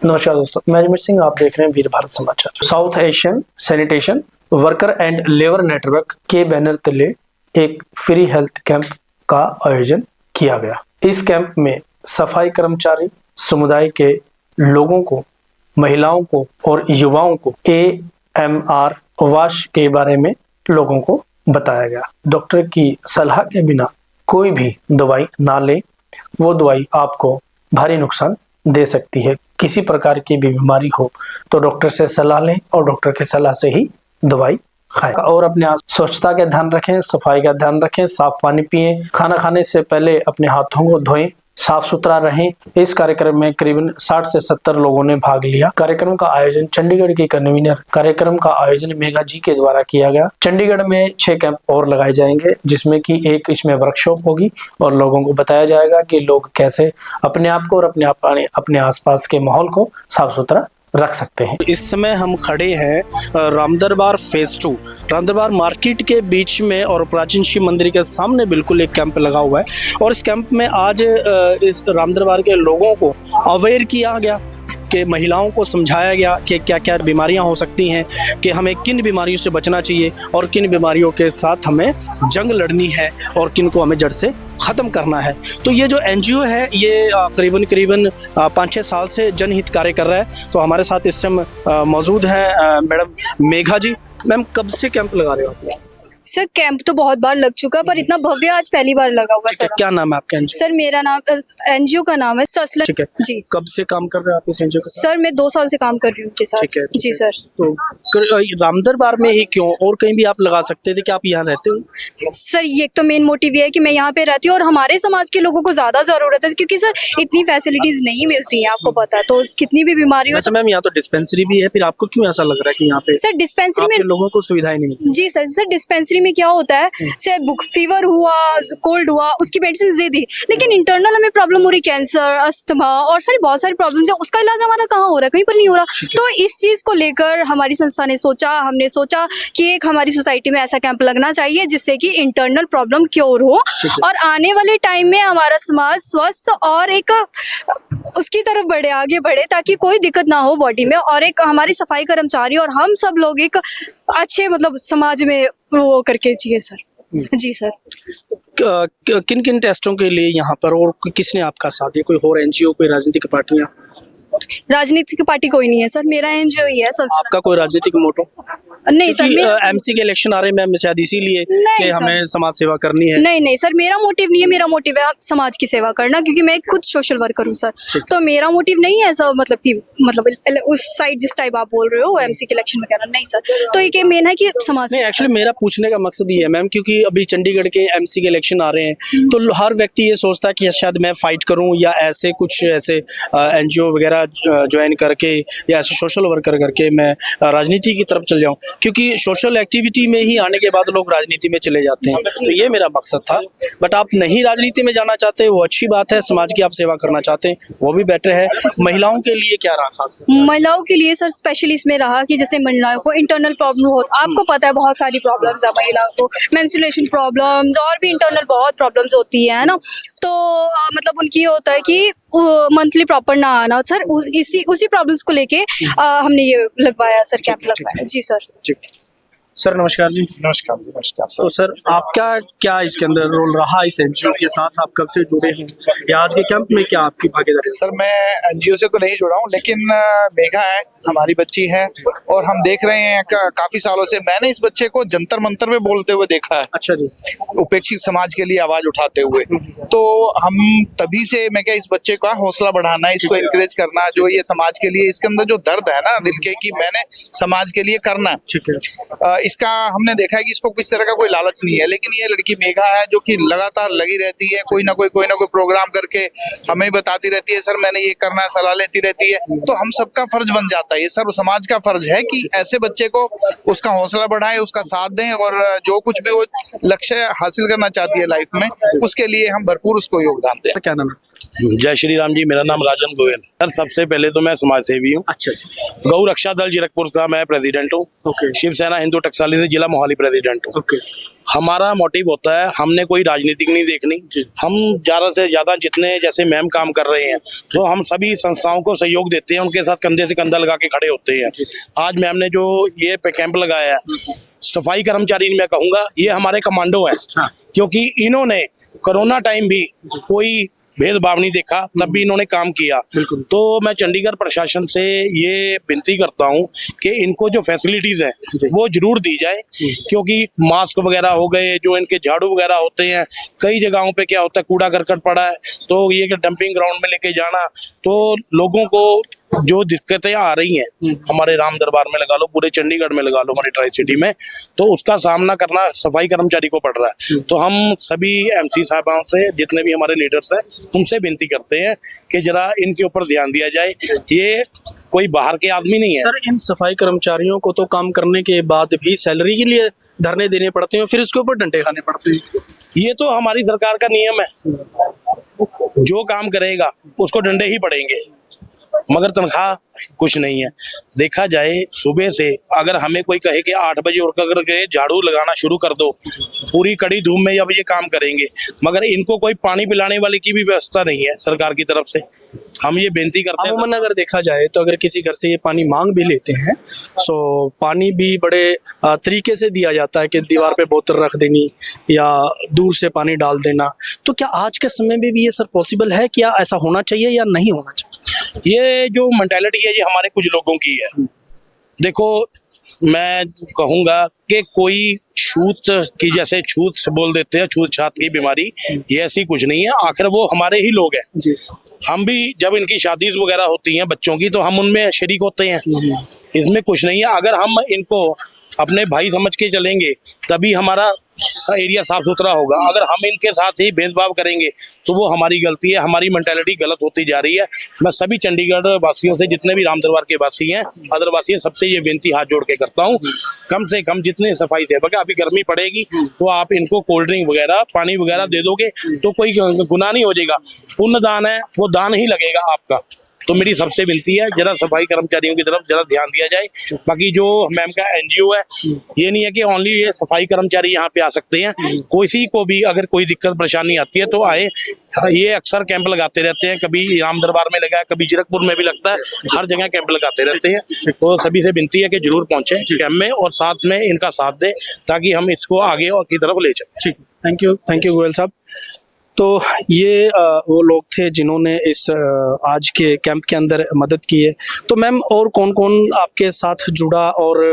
नमस्कार दोस्तों, मैं अजमेर सिंह। आप देख रहे हैं वीर भारत समाचार। South Asian sanitation worker and labour network के बैनर तले एक फ्री हेल्थ कैंप का आयोजन किया गया। इस कैंप में सफाई कर्मचारी, समुदाय के लोगों को, महिलाओं को और युवाओं को AMR वाश के बारे में लोगों को बताया गया। डॉक्टर की सलाह के बिना कोई भी दवाई ना लें, वो दवाई आपको भारी नुकसान दे सकती है। किसी प्रकार की भी बीमारी हो तो डॉक्टर से सलाह लें और डॉक्टर की सलाह से ही दवाई खाएं। और अपने स्वच्छता का ध्यान रखें, सफाई का ध्यान रखें, साफ पानी पिएं, खाना खाने से पहले अपने हाथों को धोएं, साफ सुथरा रहें। इस कार्यक्रम में करीबन 60 से 70 लोगों ने भाग लिया। कार्यक्रम का आयोजन चंडीगढ़ की कन्वीनर कार्यक्रम का आयोजन मेघा जी के द्वारा किया गया। चंडीगढ़ में 6 कैंप और लगाए जाएंगे, जिसमें कि एक इसमें वर्कशॉप होगी और लोगों को बताया जाएगा कि लोग कैसे अपने आप को और अपने आसपास के माहौल को साफ सुथरा रख सकते हैं। इस समय हम खड़े हैं रामदरबार फेज 2 रामदरबार मार्केट के बीच में और प्राचीन शिव मंदिर के सामने बिल्कुल एक कैंप लगा हुआ है। और इस कैंप में आज इस रामदरबार के लोगों को अवेयर किया गया कि महिलाओं को समझाया गया कि क्या क्या बीमारियां हो सकती हैं, कि हमें किन बीमारियों से बचना चाहिए और किन बीमारियों के साथ हमें जंग लड़नी है और किन को हमें जड़ से ख़त्म करना है। तो ये जो NGO है ये करीबन 5-6 साल से जनहित कार्य कर रहा है। तो हमारे साथ इस समय मौजूद हैं मैडम मेघा जी। मैम, कब से कैंप लगा रहे हो आप? सर कैंप तो बहुत बार लग चुका, पर इतना भव्य आज पहली बार लगा हुआ सर। क्या नाम है आपका NGO? सर मेरा नाम NGO का नाम है ससलन। ठीक है जी। कब से काम कर रहे हो आप इस NGO के साथ? सर मैं 2 साल से काम कर रही हूँ उनके साथ। ठीक है। जी सर। तो रामदरबार में ही क्यों, और कहीं भी आप लगा सकते थे कि आप यहाँ रहते हो? सर ये एक तो मेन मोटिव ये है कि मैं यहाँ पे रहती हूँ और हमारे समाज के लोगों को ज्यादा जरूरत है, क्योंकि सर इतनी फैसिलिटीज नहीं मिलती हैं, आपको पता है। तो कितनी भी बीमारी हो। वैसे मैम यहाँ तो डिस्पेंसरी भी है, फिर आपको क्यों ऐसा लग रहा है कि यहाँ पे सर डिस्पेंसरी में लोगों को सुविधाएं नहीं मिलती? जी सर डिस्पेंसरी में क्या होता है, से फीवर हुआ, कोल्ड हुआ, उसकी मेडिसिन दे दी, लेकिन इंटरनल हमें प्रॉब्लम हो रही, कैंसर, अस्थमा और बहुत सारी प्रॉब्लम्स है, उसका इलाज हमारा कहाँ हो रहा है? कहीं पर नहीं हो रहा। तो इस चीज को लेकर हमारी संस्था ने हमने सोचा कि एक हमारी सोसाइटी में ऐसा कैंप लगना चाहिए जिससे कि इंटरनल प्रॉब्लम क्योर हो और आने वाले टाइम में हमारा समाज स्वस्थ और एक उसकी तरफ बढ़े, आगे बढ़े, ताकि कोई दिक्कत ना हो बॉडी में, और एक हमारी सफाई कर्मचारी और हम सब लोग एक अच्छे समाज में वो करके जिए सर। जी सर। किन किन टेस्टों के लिए यहाँ पर, और किसने आपका साथ दिया? कोई और NGO, कोई राजनीतिक पार्टियां? राजनीतिक पार्टी कोई नहीं है सर, मेरा NGO ही है सर। आपका कोई राजनीतिक मोटो? नहीं सर, MC के इलेक्शन आ रहे हैं मैम, शायद इसीलिए कि हमें समाज सेवा करनी है। नहीं सर, मेरा मोटिव नहीं है। मेरा मोटिव है समाज की सेवा करना, क्योंकि मैं खुद सोशल वर्कर हूँ सर। तो मेरा मोटिव नहीं है ऐसा उस साइड जिस टाइप आप बोल रहे हो MC के इलेक्शन वगैरह, नहीं सर। तो एक मेन है कि समाज। नहीं, एक्चुअली मेरा पूछने का मकसद ये है मैम, क्योंकि अभी चंडीगढ़ के MC के इलेक्शन आ रहे हैं, तो हर व्यक्ति ये सोचता है कि शायद मैं फाइट करूँ या ऐसे कुछ NGO वगैरह ज्वाइन करके या ऐसे सोशल वर्कर करके मैं राजनीति की तरफ चल जाऊँ, क्योंकि सोशल एक्टिविटी में ही आने के बाद लोग राजनीति में चले जाते हैं। तो ये मेरा मकसद था। बट आप नहीं राजनीति में जाना चाहते, वो अच्छी बात है। समाज की आप सेवा करना चाहते हैं, वो भी बेटर है। महिलाओं के लिए क्या रहा खास? महिलाओं के लिए सर स्पेशली इसमें रहा कि जैसे महिलाओं को इंटरनल प्रॉब्लम हो, आपको पता है बहुत सारी प्रॉब्लम्स है महिलाओं को, मेंस्ट्रुएशन प्रॉब्लम्स और भी इंटरनल बहुत प्रॉब्लम्स होती है ना। तो उनकी ये होता है कि मंथली प्रॉपर ना आना सर, उसी प्रॉब्लम्स को लेके हमने ये लगवाया सर, कैंप लगवाया। जी सर। सर नमस्कार जी। नमस्कार जी। नमस्कार सर। तो सर आपका क्या इसके अंदर रोल रहा इस NGO के साथ? आप कब से जुड़े हैं या आज के कैंप में क्या आपकी भागीदारी? सर मैं NGO से तो नहीं जुड़ा हूँ, लेकिन मेघा है, हमारी बच्ची है, और हम देख रहे हैं काफी सालों से। मैंने इस बच्चे को जंतर मंतर में बोलते हुए देखा है। अच्छा जी। उपेक्षित समाज के लिए आवाज उठाते हुए। तो हम तभी से मैं क्या, इस बच्चे का हौसला बढ़ाना, इसको इंकरेज करना, जो ये समाज के लिए इसके अंदर जो दर्द है ना दिल के, कि मैंने समाज के लिए करना। ठीक है। इसका हमने देखा है कि इसको किस तरह का कोई लालच नहीं है, लेकिन ये लड़की मेघा है जो कि लगातार लगी रहती है, कोई ना कोई प्रोग्राम करके हमें बताती रहती है, सर मैंने ये करना है, सलाह लेती रहती है। तो हम सबका फर्ज बन जाता है, ये सर्व समाज का फर्ज है कि ऐसे बच्चे को उसका हौसला बढ़ाएं, उसका साथ दें, और जो कुछ भी वो लक्ष्य हासिल करना चाहती है लाइफ में, उसके लिए हम भरपूर उसको योगदान दें। क्या नाम है? जय श्री राम जी। मेरा नाम राजन गोयल। सर सबसे पहले तो मैं समाज सेवी हूँ। अच्छा। गौ रक्षा दल जीरकपुर का मैं प्रेसिडेंट हूँ। ओके। शिवसेना हिंदू टकसाली से जिला मोहाली प्रेसिडेंट हूँ। ओके। हमारा मोटिव होता है, हमने कोई राजनीतिक नहीं देखनी। हम ज़्यादा से ज़्यादा जितने जैसे मैम काम कर रहे हैं तो हम सभी संस्थाओं को सहयोग देते हैं, उनके साथ कंधे से कंधा लगा के खड़े होते हैं। आज मैम ने जो ये कैंप लगाया है, सफाई कर्मचारी मैं कहूँगा ये हमारे कमांडो हैं, क्योंकि इन्होंने कोरोना टाइम भी कोई भेदभाव नहीं देखा, तब भी इन्होंने काम किया। तो मैं चंडीगढ़ प्रशासन से ये विनती करता हूँ कि इनको जो फैसिलिटीज है वो जरूर दी जाए, क्योंकि मास्क वगैरह हो गए, जो इनके झाड़ू वगैरह होते हैं, कई जगहों पे क्या होता है कूड़ा करकट पड़ा है, तो ये कि डंपिंग ग्राउंड में लेके जाना, तो लोगों को जो दिक्कतें आ रही हैं हमारे राम दरबार में लगा लो, पूरे चंडीगढ़ में लगा लो, हमारी ट्राई सिटी में, तो उसका सामना करना सफाई कर्मचारी को पड़ रहा है। तो हम सभी एमसी साहबाओं से, जितने भी हमारे लीडर्स हैं, उनसे विनती करते हैं कि जरा इनके ऊपर ध्यान दिया जाए। ये कोई बाहर के आदमी नहीं है सर, इन सफाई कर्मचारियों को तो काम करने के बाद भी सैलरी के लिए धरने देने पड़ते हैं, फिर उसके ऊपर डंडे खाने पड़ते हैं। ये तो हमारी सरकार का नियम है, जो काम करेगा उसको डंडे ही पड़ेंगे, मगर तनख्वाह कुछ नहीं है। देखा जाए सुबह से अगर हमें कोई कहे कि 8 बजे उठ करके झाड़ू लगाना शुरू कर दो, पूरी कड़ी धूप में जब ये काम करेंगे, मगर इनको कोई पानी पिलाने वाले की भी व्यवस्था नहीं है सरकार की तरफ से। हम ये बेनती करते हैं। अमूमन अगर देखा जाए तो अगर किसी घर से ये पानी मांग भी लेते हैं तो पानी भी बड़े तरीके से दिया जाता है कि दीवार पे बोतल रख देनी या दूर से पानी डाल देना। तो क्या आज के समय में भी ये सर पॉसिबल है, क्या ऐसा होना चाहिए या नहीं होना चाहिए? ये जो मेंटालिटी है ये हमारे कुछ लोगों की है। देखो, मैं कहूँगा कि कोई छूत की, जैसे छूत बोल देते हैं, छूत छात की बीमारी, ये ऐसी कुछ नहीं है। आखिर वो हमारे ही लोग हैं। हम भी जब इनकी शादी वगैरह होती हैं बच्चों की, तो हम उनमें शरीक होते हैं, इसमें कुछ नहीं है। अगर हम इनको अपने भाई समझ के चलेंगे तभी हमारा एरिया साफ सुथरा होगा। अगर हम इनके साथ ही भेदभाव करेंगे तो वो हमारी गलती है, हमारी मेंटालिटी गलत होती जा रही है। मैं सभी चंडीगढ़ वासियों से, जितने भी राम दरबार के वासी हैं, अदर वासी हैं, सबसे ये विनती हाथ जोड़ के करता हूँ, कम से कम जितने सफाई सेवक है, अभी गर्मी पड़ेगी तो आप इनको कोल्ड ड्रिंक वगैरह, पानी वगैरह दे दोगे तो कोई गुनाह नहीं हो जाएगा। पुण्य दान है, वो दान ही लगेगा आपका। तो मेरी सबसे विनती है, जरा सफाई कर्मचारियों की तरफ जरा ध्यान दिया जाए। बाकी जो मैम का एनजीओ है, ये नहीं है कि ओनली ये सफाई कर्मचारी यहाँ पे आ सकते हैं, किसी को भी अगर कोई दिक्कत परेशानी आती है तो आए। ये अक्सर कैंप लगाते रहते हैं, कभी राम दरबार में लगा है, कभी जीरकपुर में भी लगता है, हर जगह कैंप लगाते रहते हैं। तो सभी से विनती है कि जरूर पहुंचे कैंप में और साथ में इनका साथ दें, ताकि हम इसको आगे और की तरफ ले चलें। थैंक यू गोयल साहब। तो ये वो लोग थे जिन्होंने इस आज के कैंप के अंदर मदद की है। तो मैम, और कौन कौन आपके साथ जुड़ा और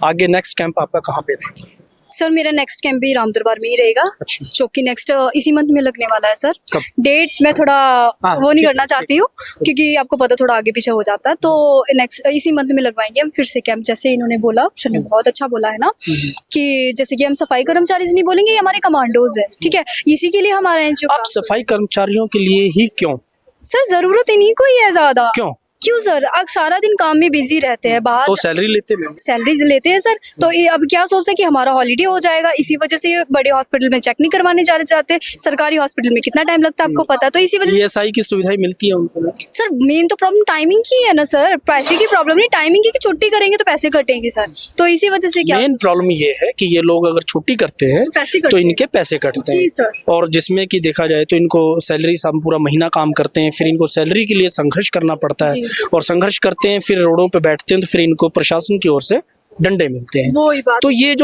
आगे नेक्स्ट कैंप आपका कहाँ पे रहेगा? सर, मेरा नेक्स्ट कैंप भी राम दरबार में ही रहेगा, जो कि नेक्स्ट इसी मंथ में लगने वाला है सर। कब? डेट मैं थोड़ा वो नहीं करना चाहती हूँ, क्योंकि आपको पता थोड़ा आगे पीछे हो जाता है। तो नेक्स्ट इसी मंथ में लगवाएंगे हम फिर से कैंप। जैसे इन्होंने बोला, सर ने बहुत अच्छा बोला है ना, कि जैसे कि हम सफाई कर्मचारी नहीं बोलेंगे, ये हमारे कमांडोज है, ठीक है, इसी के लिए हमारे हैं जो आप सफाई कर्मचारियों के लिए ही क्यों? सर जरूरत ही नहीं कोई है ज्यादा। क्यों सर? आज सारा दिन काम में बिजी रहते हैं, बाहर तो सैलरी लेते हैं? सैलरीज लेते हैं सर। तो ये अब क्या सोचते हैं कि हमारा हॉलीडे हो जाएगा, इसी वजह से ये बड़े हॉस्पिटल में चेक नहीं करवाने जाते। सरकारी हॉस्पिटल में कितना टाइम लगता है आपको पता है, तो इसी वजह से ईएसआई की सुविधाएं मिलती है उनको? सर मेन तो प्रॉब्लम टाइमिंग की है ना सर, पैसे की प्रॉब्लम नहीं, टाइमिंग की, कि छुट्टी करेंगे तो पैसे कटेंगे सर। तो इसी वजह से क्या मेन प्रॉब्लम ये है कि ये लोग अगर छुट्टी करते हैं पैसे कटते तो हैं। इनके पैसे कटते जी हैं, सर। और जिसमें कि देखा जाए तो इनको सैलरी, हम पूरा महीना काम करते हैं, फिर इनको सैलरी के लिए संघर्ष करना पड़ता है, और संघर्ष करते हैं, फिर रोडों पे बैठते हैं, तो फिर इनको प्रशासन की ओर से डंडे मिलते हैं। वही बात। तो ये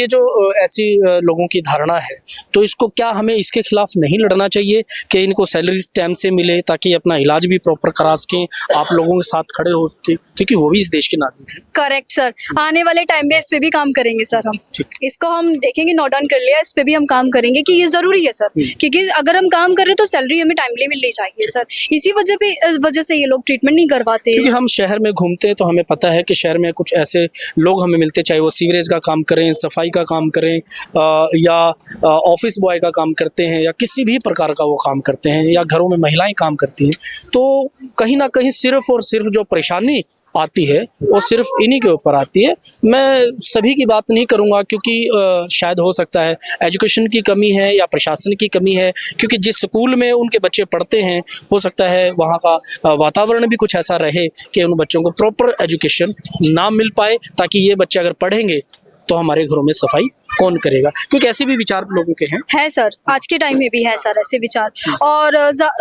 जो ऐसी लोगों की धारणा है, तो इसको क्या हमें इसके खिलाफ नहीं लड़ना चाहिए कि इनको सैलरी टाइम से मिले, ताकि अपना इलाज भी प्रॉपर करा सकें, आप लोगों के साथ खड़े हो सके, क्योंकि वो भी इस देश के नागरिक हैं। करेक्ट सर, आने वाले टाइम में इस पे भी काम करेंगे सर हम। इसको हम देखेंगे, नोट डाउन कर लिया, इस पे भी हम काम करेंगे कि ये जरूरी है सर, क्योंकि अगर हम काम कर रहे तो सैलरी हमें टाइमली मिलनी चाहिए सर। इसी वजह से ये लोग ट्रीटमेंट नहीं करवाते। क्योंकि हम शहर में घूमते हैं तो हमें पता है कि शहर में कुछ ऐसे लोग हमें मिलते, चाहे वो सीवरेज का काम करें, सफाई का काम करें, या ऑफिस बॉय का काम करते हैं, या किसी भी प्रकार का वो काम करते हैं, या घरों में महिलाएं काम करती हैं। तो कहीं ना कहीं सिर्फ और सिर्फ जो परेशानी आती है वो सिर्फ इन्हीं के ऊपर आती है। मैं सभी की बात नहीं करूंगा, क्योंकि शायद हो सकता है एजुकेशन की कमी है या प्रशासन की कमी है, क्योंकि जिस स्कूल में उनके बच्चे पढ़ते हैं हो सकता है वहाँ का वातावरण भी कुछ ऐसा रहे कि उन बच्चों को प्रॉपर एजुकेशन ना मिल पाए, ताकि ये बच्चे अगर पढ़ेंगे तो हमारे घरों में सफाई कौन करेगा, क्योंकि ऐसे भी विचार लोगों के हैं। है सर, आज के टाइम में भी है सर ऐसे विचार। और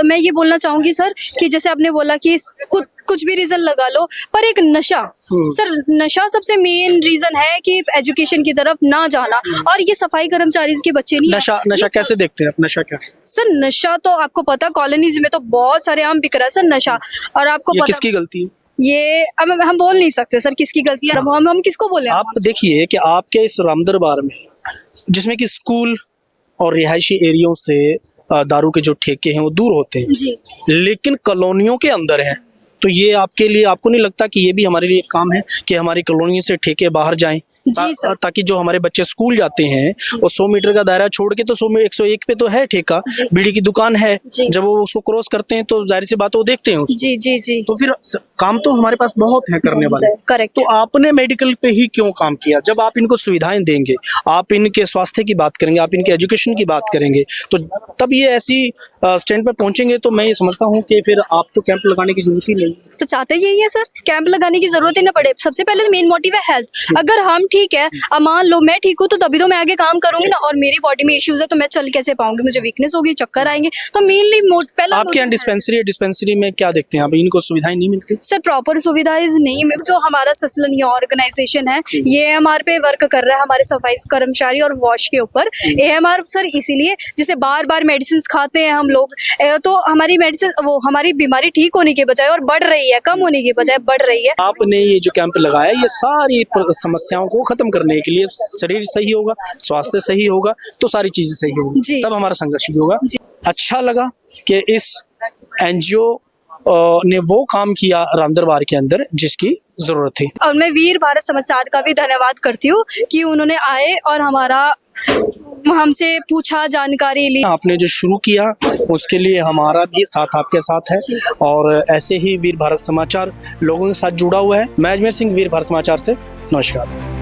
मैं ये बोलना चाहूंगी सर कि जैसे आपने बोला कि कुछ भी रीजन लगा लो, पर एक नशा, सर नशा सबसे मेन रीजन है कि एजुकेशन की तरफ ना जाना। और ये सफाई कर्मचारी के बच्चे नहीं, नशा कैसे देखते हैं आप? नशा क्या है? सर नशा तो आपको पता, कॉलोनीज में तो बहुत सारे आम बिक रहा है सर नशा। और आपको ये पता किसकी गलती है? ये अब हम बोल नहीं सकते सर किसकी गलती है, हम किसको बोले। आप देखिए कि आपके इस रामदरबार में, जिसमें कि स्कूल और रिहायशी एरियो से दारू के जो ठेके हैं वो दूर होते हैं, जी लेकिन कॉलोनियों के अंदर हैं, तो ये आपके लिए, आपको नहीं लगता कि ये भी हमारे लिए एक काम है कि हमारी कॉलोनी से ठेके बाहर जाएं, जी सर। ताकि जो हमारे बच्चे स्कूल जाते हैं वो 100 मीटर का दायरा छोड़ के तो 101 पे तो है ठेका, बीड़ी की दुकान है, जी। जब वो उसको क्रॉस करते हैं तो जाहिर सी बात है वो देखते हैं उसको। जी जी जी, तो फिर काम तो हमारे पास बहुत है करने वाले। करेक्ट। तो आपने मेडिकल पे ही क्यों काम किया? जब आप इनको सुविधाएं देंगे, आप इनके स्वास्थ्य की बात करेंगे, आप इनके एजुकेशन की बात करेंगे, तो तब ये ऐसी स्टैंड पर पहुंचेंगे। तो मैं ये समझता हूँ कि फिर आपको कैंप लगाने की जरूरत ही नहीं। तो चाहते यही है सर, कैंप लगाने की जरूरत ही ना पड़े। सबसे पहले तो मेन मोटिव है हेल्थ। अगर हम ठीक है, अब मान लो मैं ठीक हूँ तो तभी तो मैं आगे काम करूंगी ना। और मेरी बॉडी में इश्यूज है तो मैं चल कैसे पाऊंगी, मुझे वीकनेस होगी, चक्कर आएंगे। तो मेनली पहला आपके यहाँ डिस्पेंसरी है, डिस्पेंसरी में क्या देखते हैं आप? इनको सुविधाएं नहीं मिलती? सर प्रॉपर सुविधाएं नहीं मिल। जो हमारा ससलन ये ऑर्गेनाइजेशन है, ये AMR पे वर्क कर रहा है हमारे सफाई कर्मचारी और वॉश के ऊपर। AMR सर इसीलिए जैसे बार बार मेडिसिन खाते हैं हम लोग, तो हमारी मेडिसिन वो हमारी बीमारी ठीक होने के बजाय और बढ़ रही है, कम होने के बजाय बढ़ रही है। आपने ये जो कैंप लगाया, ये सारी समस्याओं को खत्म करने के लिए, शरीर सही होगा, स्वास्थ्य सही होगा, तो सारी चीजें सही होगी, जी। तब हमारा संघर्ष भी होगा। जी। अच्छा लगा कि इस NGO ने वो काम किया रामदरबार के अंदर जिसकी जरूरत थी। और मैं वीर भारत समाचार का भी धन्यवाद करती हूँ कि उन्होंने आए और हमसे पूछा, जानकारी ली। आपने जो शुरू किया उसके लिए हमारा भी साथ आपके साथ है, और ऐसे ही वीर भारत समाचार लोगों के साथ जुड़ा हुआ है। मैं अजमेर सिंह, वीर भारत समाचार से नमस्कार।